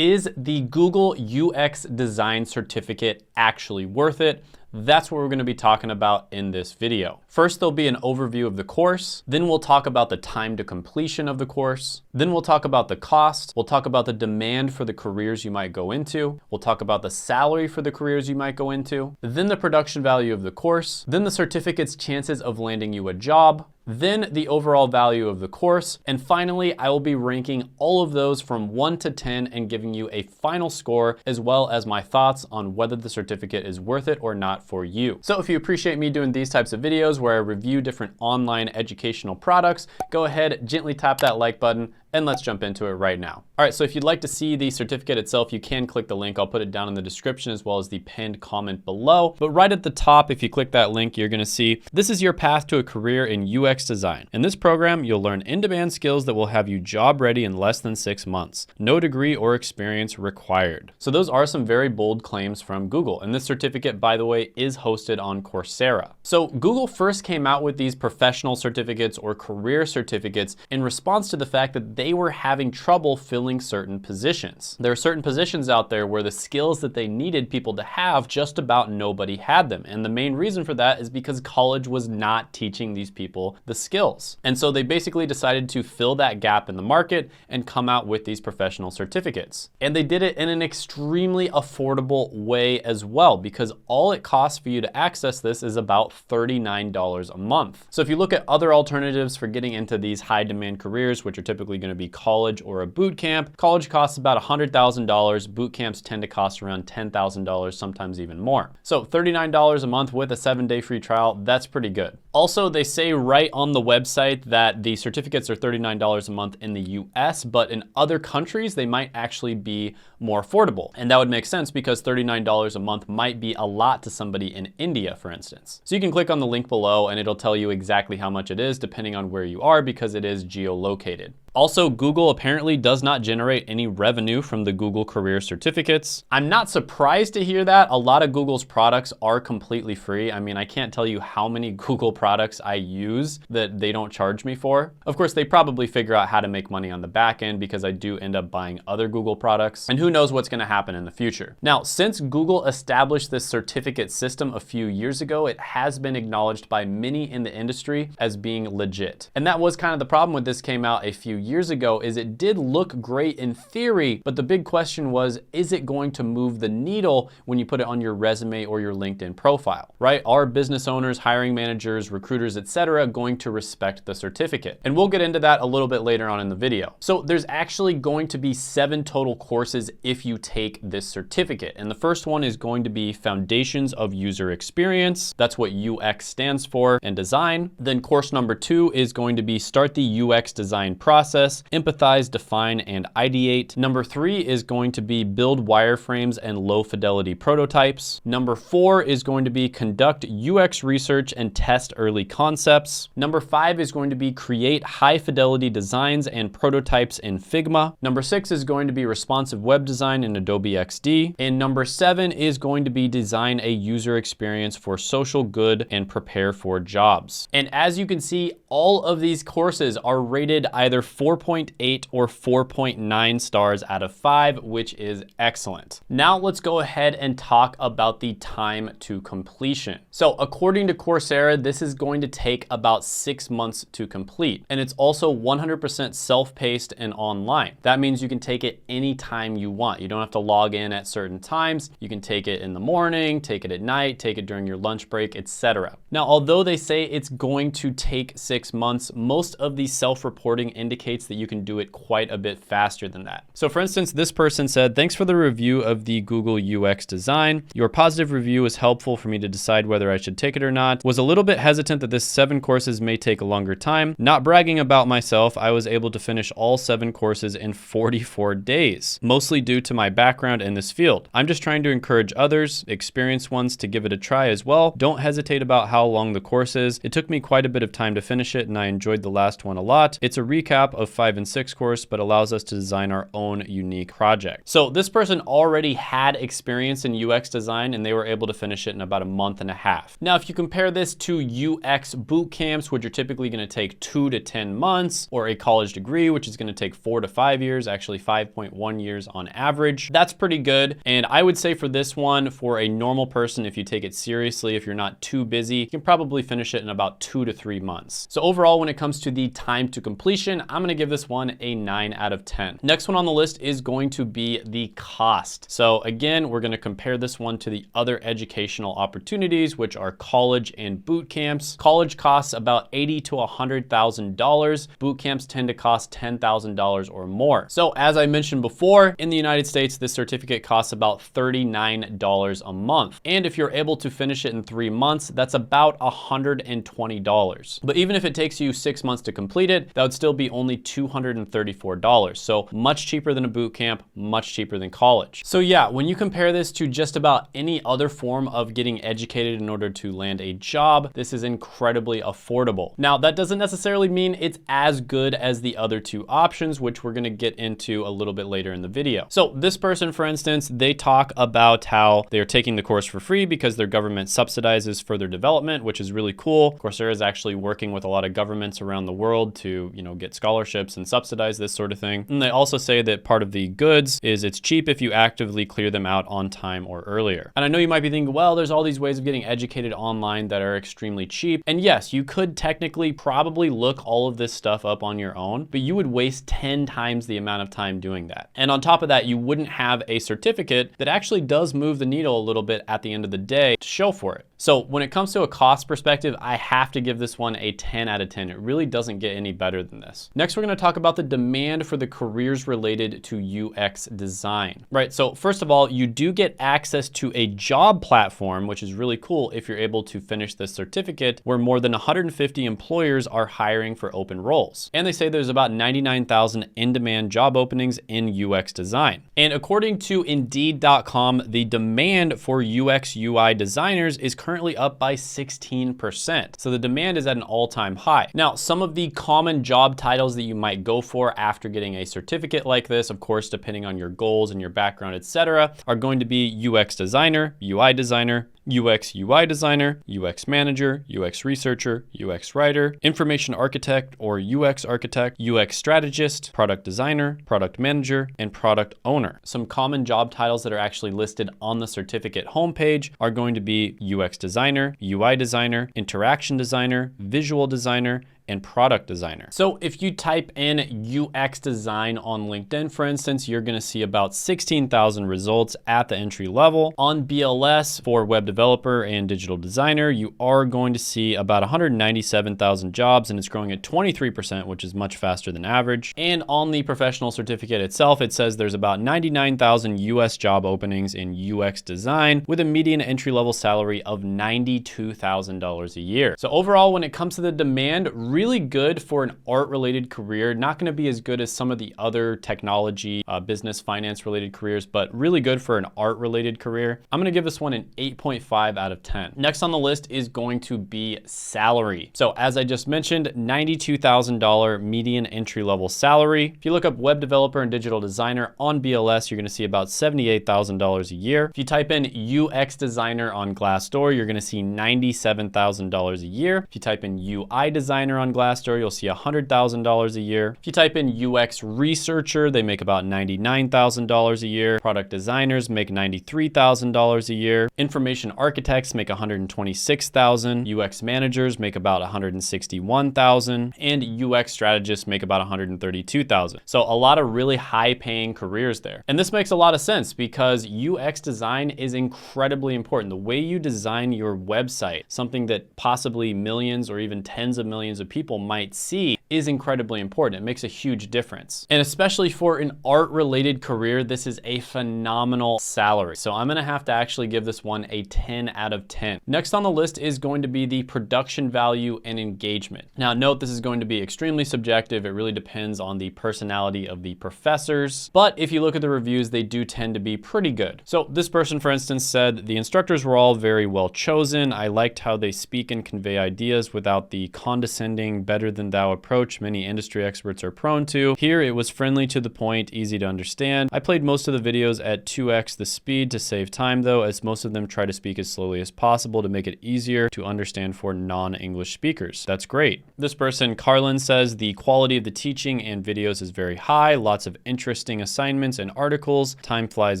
Is the Google UX Design Certificate actually worth it? That's what we're going to be talking about in this video. First, there'll be an overview of the course. Then we'll talk about the time to completion of the course. Then we'll talk about the cost. We'll talk about the demand for the careers you might go into. We'll talk about the salary for the careers you might go into. Then the production value of the course. Then the certificate's chances of landing you a job. Then the overall value of the course. And finally, I will be ranking all of those from 1 to 10 and giving you a final score, as well as my thoughts on whether the certificate is worth it or not for you. So if you appreciate me doing these types of videos where I review different online educational products, go ahead, gently tap that like button, and let's jump into it right now. All right, so if you'd like to see the certificate itself, you can click the link. I'll put it down in the description as well as the pinned comment below. But right at the top, if you click that link, you're gonna see, this is your path to a career in UX design. In this program, you'll learn in-demand skills that will have you job ready in less than 6 months. No degree or experience required. So those are some very bold claims from Google. And this certificate, by the way, is hosted on Coursera. So Google first came out with these professional certificates or career certificates in response to the fact that they were having trouble filling certain positions. There are certain positions out there where the skills that they needed people to have, just about nobody had them. And the main reason for that is because college was not teaching these people the skills. And so they basically decided to fill that gap in the market and come out with these professional certificates. And they did it in an extremely affordable way as well, because all it costs for you to access this is about $39 a month. So if you look at other alternatives for getting into these high demand careers, which are typically going to be college or a boot camp, college costs about $100,000. Boot camps tend to cost around $10,000, sometimes even more. So $39 a month with a 7-day free trial, that's pretty good. Also, they say right on the website that the certificates are $39 a month in the US, but in other countries, they might actually be more affordable. And that would make sense because $39 a month might be a lot to somebody in India, for instance. So you can click on the link below and it'll tell you exactly how much it is depending on where you are, because it is geolocated. Also, Google apparently does not generate any revenue from the Google Career Certificates. I'm not surprised to hear that. A lot of Google's products are completely free. I mean, I can't tell you how many Google products I use that they don't charge me for. Of course, they probably figure out how to make money on the back end because I do end up buying other Google products, and who knows what's gonna happen in the future. Now, since Google established this certificate system a few years ago, it has been acknowledged by many in the industry as being legit. And that was kind of the problem when this came out a few years ago, is it did look great in theory, but the big question was, is it going to move the needle when you put it on your resume or your LinkedIn profile, right? Are business owners, hiring managers, recruiters, etc., going to respect the certificate? And we'll get into that a little bit later on in the video. So there's actually going to be 7 total courses if you take this certificate. And the first one is going to be Foundations of User Experience. That's what UX stands for, and design. Then course number 2 is going to be Start the UX Design Process, Empathize, Define, and Ideate. Number 3 is going to be Build Wireframes and Low Fidelity Prototypes. Number 4 is going to be Conduct UX Research and Test Early Concepts. Number 5 is going to be Create High Fidelity Designs and Prototypes in Figma. Number 6 is going to be Responsive Web Design in Adobe XD. And number 7 is going to be Design a User Experience for Social Good and Prepare for Jobs. And as you can see, all of these courses are rated either 4.8 or 4.9 stars out of 5, which is excellent. Now let's go ahead and talk about the time to completion. So according to Coursera, this is going to take about 6 months to complete. And it's also 100% self-paced and online. That means you can take it anytime you want. You don't have to log in at certain times. You can take it in the morning, take it at night, take it during your lunch break, etc. Now, although they say it's going to take 6 months, most of the self-reporting indicates that you can do it quite a bit faster than that. So for instance, this person said, "Thanks for the review of the Google UX design. Your positive review was helpful for me to decide whether I should take it or not. Was a little bit hesitant that this 7 courses may take a longer time. Not bragging about myself, I was able to finish all 7 courses in 44 days, mostly due to my background in this field. I'm just trying to encourage others, experienced ones, to give it a try as well. Don't hesitate about how long the course is. It took me quite a bit of time to finish it and I enjoyed the last one a lot. It's a recap of 5 and 6 course, but allows us to design our own unique project. So this person already had experience in UX design and they were able to finish it in about a month and a half. Now, if you compare this to UX boot camps, which are typically going to take 2 to 10 months, or a college degree, which is going to take 4 to 5 years, actually 5.1 years on average, that's pretty good. And I would say for this one, for a normal person, if you take it seriously, if you're not too busy, you can probably finish it in about 2 to 3 months. So overall, when it comes to the time to completion, I'm going to give this one a 9 out of 10. Next one on the list is going to be the cost. So again, we're going to compare this one to the other educational opportunities, which are college and boot camps. College costs about $80,000 to $100,000. Boot camps tend to cost $10,000 or more. So as I mentioned before, in the United States, this certificate costs about $39 a month. And if you're able to finish it in 3 months, that's about $120. But even if it takes you 6 months to complete it, that would still be only $234. So much cheaper than a boot camp, much cheaper than college. So yeah, when you compare this to just about any other form of getting educated in order to land a job, this is incredibly affordable. Now, that doesn't necessarily mean it's as good as the other two options, which we're gonna get into a little bit later in the video. So this person, for instance, they talk about how they're taking the course for free because their government subsidizes further development, which is really cool. Coursera is actually working with a lot of governments around the world to, get scholarships and subsidize this sort of thing. And they also say that part of the goods is it's cheap if you actively clear them out on time or earlier. And I know you might be thinking, well, there's all these ways of getting educated online that are extremely cheap. And yes, you could technically probably look all of this stuff up on your own, but you would waste 10 times the amount of time doing that. And on top of that, you wouldn't have a certificate that actually does move the needle a little bit at the end of the day to show for it. So when it comes to a cost perspective, I have to give this one a 10 out of 10. It really doesn't get any better than this. Next, we're going to talk about the demand for the careers related to UX design, right? So first of all, you do get access to a job platform, which is really cool if you're able to finish this certificate, where more than 150 employers are hiring for open roles. And they say there's about 99,000 in-demand job openings in UX design. And according to Indeed.com, the demand for UX UI designers is currently up by 16%. So the demand is at an all-time high. Now, some of the common job titles that you might go for after getting a certificate like this, of course, depending on your goals and your background, etc., are going to be UX designer, UI designer, UX UI designer, UX manager, UX researcher, UX writer, information architect or UX architect, UX strategist, product designer, product manager, and product owner. Some common job titles that are actually listed on the certificate homepage are going to be UX designer, UI designer, interaction designer, visual designer, and product designer. So if you type in UX design on LinkedIn, for instance, you're gonna see about 16,000 results at the entry level. On BLS for web developer and digital designer, you are going to see about 197,000 jobs, and it's growing at 23%, which is much faster than average. And on the professional certificate itself, it says there's about 99,000 US job openings in UX design with a median entry level salary of $92,000 a year. So overall, when it comes to the demand, really good for an art-related career. Not going to be as good as some of the other technology, business, finance-related careers, but really good for an art-related career. I'm going to give this one an 8.5 out of 10. Next on the list is going to be salary. So as I just mentioned, $92,000 median entry-level salary. If you look up web developer and digital designer on BLS, you're going to see about $78,000 a year. If you type in UX designer on Glassdoor, you're going to see $97,000 a year. If you type in UI designer on Glassdoor, you'll see $100,000 a year. If you type in UX researcher, they make about $99,000 a year. Product designers make $93,000 a year. Information architects make $126,000. UX managers make about $161,000, and UX strategists make about $132,000. So a lot of really high-paying careers there. And this makes a lot of sense because UX design is incredibly important. The way you design your website, something that possibly millions or even tens of millions of people might see, is incredibly important. It makes a huge difference. And especially for an art-related career, this is a phenomenal salary. So I'm gonna have to actually give this one a 10 out of 10. Next on the list is going to be the production value and engagement. Now note, this is going to be extremely subjective. It really depends on the personality of the professors. But if you look at the reviews, they do tend to be pretty good. So this person, for instance, said, the instructors were all very well chosen. I liked how they speak and convey ideas without the condescending, better than thou approach approach many industry experts are prone to. Here, it was friendly to the point, easy to understand. I played most of the videos at 2x the speed to save time though, as most of them try to speak as slowly as possible to make it easier to understand for non-English speakers. That's great. This person, Carlin, says the quality of the teaching and videos is very high, lots of interesting assignments and articles, time flies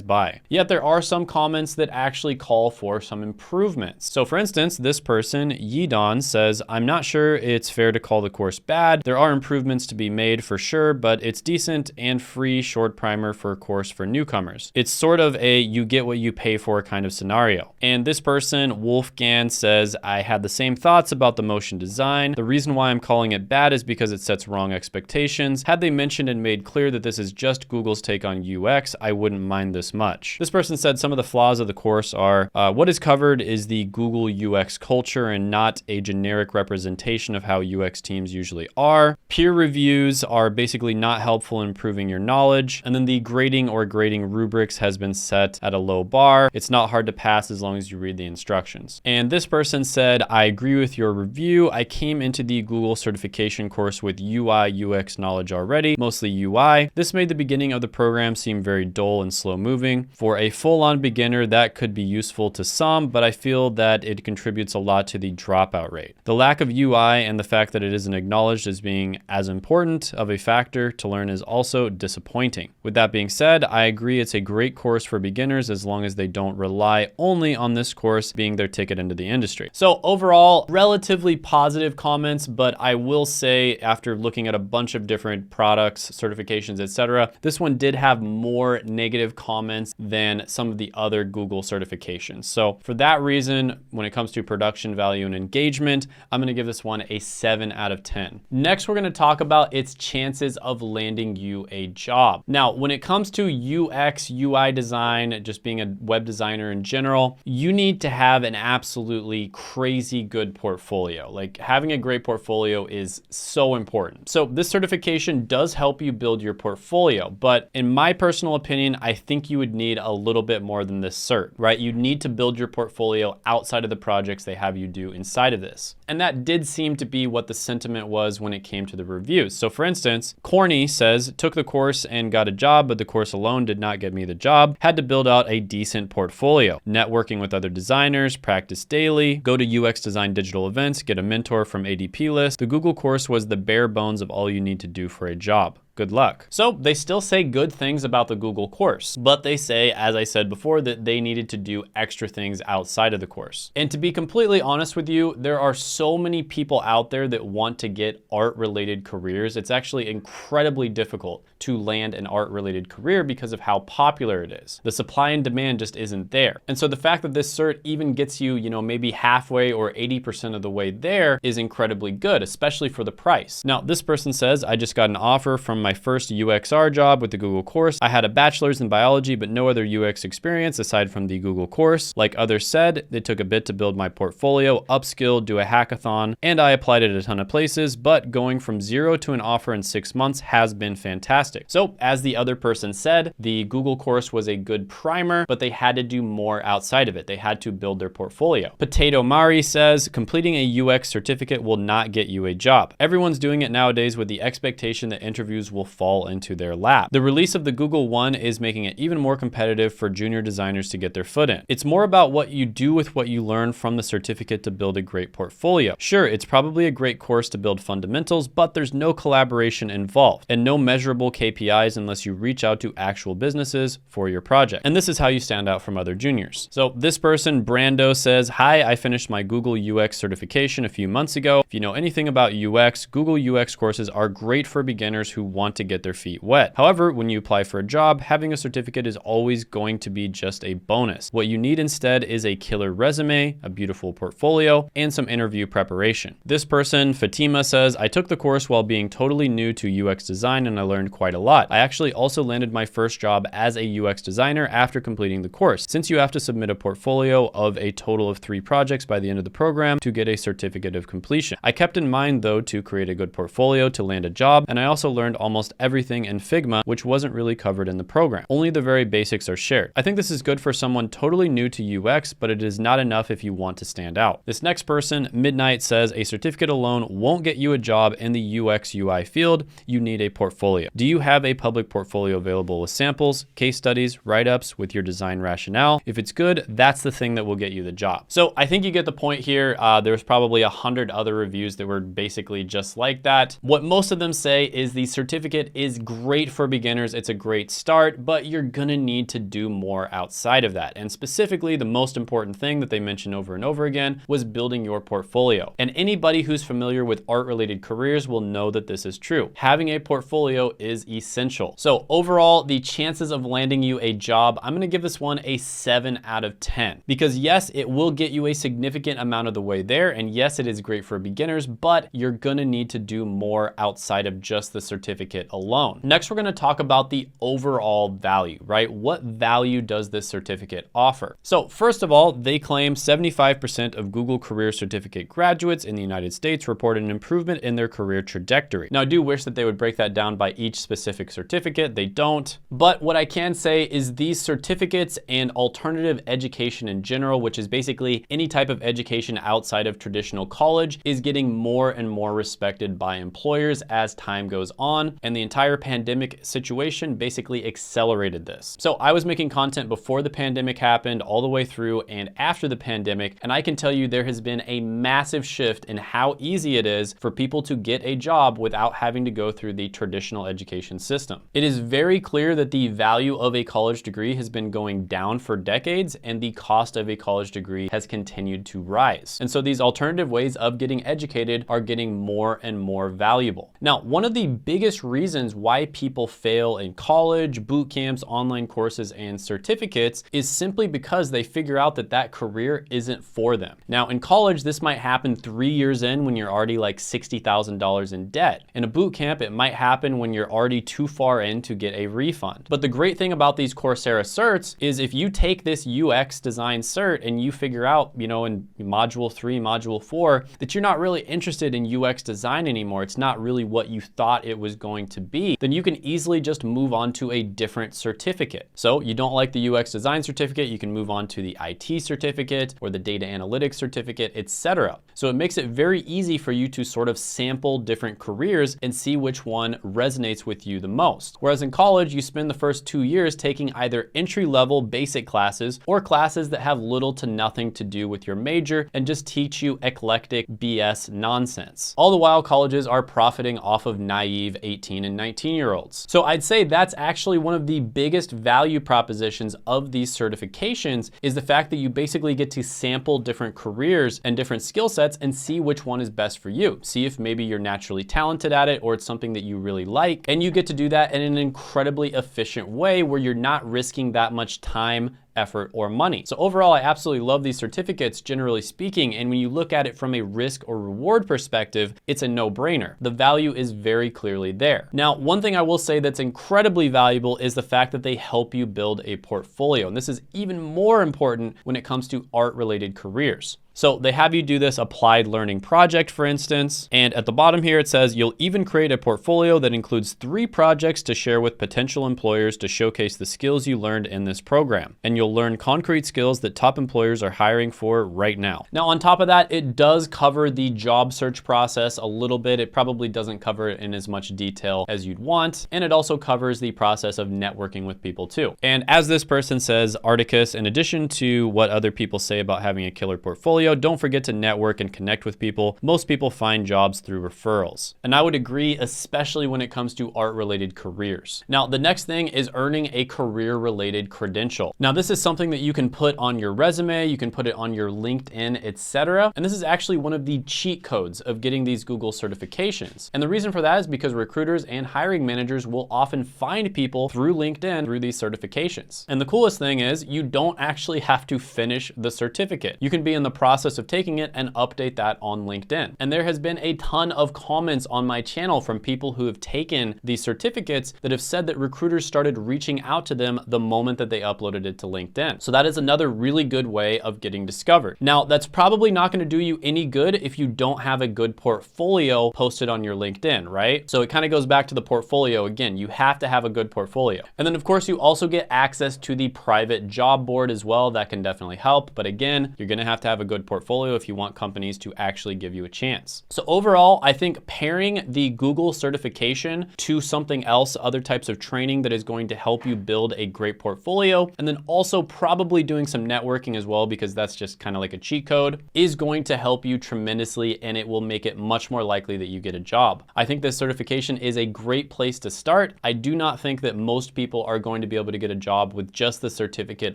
by. Yet there are some comments that actually call for some improvements. So for instance, this person, Yidon, says, I'm not sure it's fair to call the course bad. There are improvements to be made for sure, but it's decent and free short primer for a course for newcomers. It's sort of a you get what you pay for kind of scenario. And this person, Wolfgang, says, I had the same thoughts about the motion design. The reason why I'm calling it bad is because it sets wrong expectations. Had they mentioned and made clear that this is just Google's take on UX, I wouldn't mind this much. This person said some of the flaws of the course are, what is covered is the Google UX culture and not a generic representation of how UX teams usually are. Peer reviews are basically not helpful in improving your knowledge. And then the grading or grading rubrics has been set at a low bar. It's not hard to pass as long as you read the instructions. And this person said, I agree with your review. I came into the Google certification course with UI UX knowledge already, mostly UI. This made the beginning of the program seem very dull and slow moving. For a full-on beginner, that could be useful to some, but I feel that it contributes a lot to the dropout rate. The lack of UI and the fact that it isn't acknowledged as being as important of a factor to learn is also disappointing. With that being said, I agree it's a great course for beginners as long as they don't rely only on this course being their ticket into the industry. So overall, relatively positive comments, but I will say after looking at a bunch of different products, certifications, etc., this one did have more negative comments than some of the other Google certifications. So for that reason, when it comes to production value and engagement, I'm gonna give this one a 7 out of 10. Next, we're gonna talk about its chances of landing you a job. Now, when it comes to UX, UI design, just being a web designer in general, you need to have an absolutely crazy good portfolio. Like having a great portfolio is so important. So this certification does help you build your portfolio, but in my personal opinion, I think you would need a little bit more than this cert, right? You need to build your portfolio outside of the projects they have you do inside of this. And that did seem to be what the sentiment was when it came to the reviews. So for instance, Corny says, took the course and got a job, but the course alone did not get me the job. Had to build out a decent portfolio. Networking with other designers, practice daily, go to UX design digital events, get a mentor from ADP list. The Google course was the bare bones of all you need to do for a job. Good luck. So they still say good things about the Google course, but they say, as I said before, that they needed to do extra things outside of the course. And to be completely honest with you, there are so many people out there that want to get art-related careers. It's actually incredibly difficult to land an art-related career because of how popular it is. The supply and demand just isn't there. And so the fact that this cert even gets you, maybe halfway or 80% of the way there is incredibly good, especially for the price. Now, this person says, I just got an offer from my first UXR job with the Google course. I had a bachelor's in biology, but no other UX experience aside from the Google course. Like others said, it took a bit to build my portfolio, upskill, do a hackathon, and I applied at a ton of places, but going from 0 to an offer in 6 months has been fantastic. So as the other person said, the Google course was a good primer, but they had to do more outside of it. They had to build their portfolio. Potato Mari says, completing a UX certificate will not get you a job. Everyone's doing it nowadays with the expectation that interviews will fall into their lap. The release of the Google One is making it even more competitive for junior designers to get their foot in. It's more about what you do with what you learn from the certificate to build a great portfolio. Sure, it's probably a great course to build fundamentals, but there's no collaboration involved and no measurable KPIs unless you reach out to actual businesses for your project. And this is how you stand out from other juniors. So this person, Brando, says, hi, I finished my Google UX certification a few months ago. If you know anything about UX, Google UX courses are great for beginners who want to get their feet wet. However, when you apply for a job, having a certificate is always going to be just a bonus. What you need instead is a killer resume, a beautiful portfolio, and some interview preparation. This person, Fatima, says, I took the course while being totally new to UX design and I learned quite a lot. I actually also landed my first job as a UX designer after completing the course, since you have to submit a portfolio of a total of 3 projects by the end of the program to get a certificate of completion. I kept in mind though to create a good portfolio to land a job, and I also learned almost almost everything in Figma, which wasn't really covered in the program. Only the very basics are shared. I think this is good for someone totally new to UX, but it is not enough if you want to stand out. This next person, Midnight, says a certificate alone won't get you a job in the UX UI field. You need a portfolio. Do you have a public portfolio available with samples, case studies, write-ups with your design rationale? If it's good, that's the thing that will get you the job. So I think you get the point here. There's probably 100 other reviews that were basically just like that. What most of them say is the certificate is great for beginners. It's a great start, but you're gonna need to do more outside of that. And specifically, the most important thing that they mentioned over and over again was building your portfolio. And anybody who's familiar with art-related careers will know that this is true. Having a portfolio is essential. So overall, the chances of landing you a job, I'm gonna give this one a 7 out of 10. Because yes, it will get you a significant amount of the way there, and yes, it is great for beginners, but you're gonna need to do more outside of just the certificate alone. Next, we're gonna talk about the overall value, right? What value does this certificate offer? So first of all, they claim 75% of Google Career Certificate graduates in the United States reported an improvement in their career trajectory. Now, I do wish that they would break that down by each specific certificate. They don't. But what I can say is these certificates and alternative education in general, which is basically any type of education outside of traditional college, is getting more and more respected by employers as time goes on. And the entire pandemic situation basically accelerated this. So I was making content before the pandemic happened, all the way through and after the pandemic. And I can tell you there has been a massive shift in how easy it is for people to get a job without having to go through the traditional education system. It is very clear that the value of a college degree has been going down for decades, and the cost of a college degree has continued to rise. And so these alternative ways of getting educated are getting more and more valuable. Now, one of the biggest reasons why people fail in college, boot camps, online courses, and certificates is simply because they figure out that that career isn't for them. Now, in college, this might happen 3 years in when you're already like $60,000 in debt. In a boot camp, it might happen when you're already too far in to get a refund. But the great thing about these Coursera certs is if you take this UX design cert and you figure out, you know, in module 3, module 4, that you're not really interested in UX design anymore, it's not really what you thought it was going to be, then you can easily just move on to a different certificate. So you don't like the UX design certificate, you can move on to the IT certificate or the data analytics certificate, etc. So it makes it very easy for you to sort of sample different careers and see which one resonates with you the most. Whereas in college, you spend the first 2 years taking either entry-level basic classes or classes that have little to nothing to do with your major and just teach you eclectic BS nonsense. All the while, colleges are profiting off of naive 18 and 19-year-olds. So I'd say that's actually one of the biggest value propositions of these certifications is the fact that you basically get to sample different careers and different skill sets and see which one is best for you. See if maybe you're naturally talented at it or it's something that you really like. And you get to do that in an incredibly efficient way where you're not risking that much time, effort, or money. So overall, I absolutely love these certificates, generally speaking. And when you look at it from a risk or reward perspective, it's a no-brainer. The value is very clearly there. Now, one thing I will say that's incredibly valuable is the fact that they help you build a portfolio. And this is even more important when it comes to art-related careers. So they have you do this applied learning project, for instance, and at the bottom here it says you'll even create a portfolio that includes 3 projects to share with potential employers to showcase the skills you learned in this program. And you'll learn concrete skills that top employers are hiring for right now. Now, on top of that, it does cover the job search process a little bit. It probably doesn't cover it in as much detail as you'd want. And it also covers the process of networking with people too. And as this person says, Articus, in addition to what other people say about having a killer portfolio, don't forget to network and connect with people. Most people find jobs through referrals. And I would agree, especially when it comes to art-related careers. Now, the next thing is earning a career-related credential. Now, this is something that you can put on your resume, you can put it on your LinkedIn, etc. And this is actually one of the cheat codes of getting these Google certifications. And the reason for that is because recruiters and hiring managers will often find people through LinkedIn through these certifications. And the coolest thing is you don't actually have to finish the certificate. You can be in the process process of taking it and update that on LinkedIn. And there has been a ton of comments on my channel from people who have taken these certificates that have said that recruiters started reaching out to them the moment that they uploaded it to LinkedIn. So that is another really good way of getting discovered. Now, that's probably not going to do you any good if you don't have a good portfolio posted on your LinkedIn, right? So it kind of goes back to the portfolio again. You have to have a good portfolio. And then of course you also get access to the private job board as well. That can definitely help. But again, you're going to have a good portfolio if you want companies to actually give you a chance. So overall, I think pairing the Google certification to something else, other types of training that is going to help you build a great portfolio, and then also probably doing some networking as well, because that's just kind of like a cheat code, is going to help you tremendously, and it will make it much more likely that you get a job. I think this certification is a great place to start. I do not think that most people are going to be able to get a job with just the certificate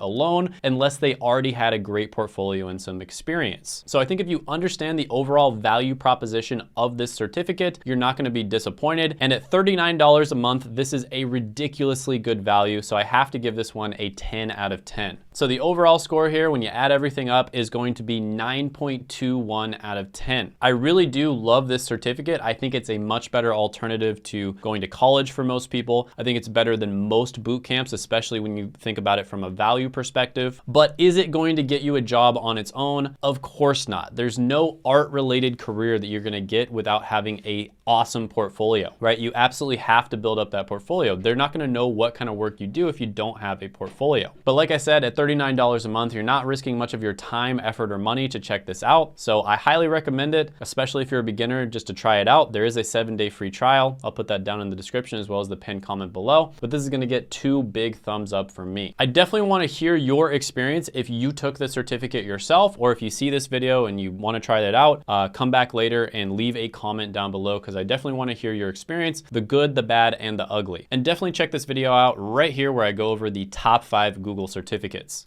alone, unless they already had a great portfolio and some experience. So I think if you understand the overall value proposition of this certificate, you're not going to be disappointed. And at $39 a month, this is a ridiculously good value. So I have to give this one a 10 out of 10. So the overall score here, when you add everything up, is going to be 9.21 out of 10. I really do love this certificate. I think it's a much better alternative to going to college for most people. I think it's better than most boot camps, especially when you think about it from a value perspective. But is it going to get you a job on its own? Of course not. There's no art-related career that you're going to get without having a awesome portfolio, right? You absolutely have to build up that portfolio. They're not going to know what kind of work you do if you don't have a portfolio. But like I said, at $39 a month, you're not risking much of your time, effort, or money to check this out. So I highly recommend it, especially if you're a beginner, just to try it out. There is a 7-day free trial. I'll put that down in the description as well as the pinned comment below. But this is going to get 2 big thumbs up from me. I definitely want to hear your experience if you took the certificate yourself, or if you see this video and you want to try that out, come back later and leave a comment down below, because I definitely want to hear your experience, the good, the bad, and the ugly. And definitely check this video out right here where I go over the top 5 Google certificates.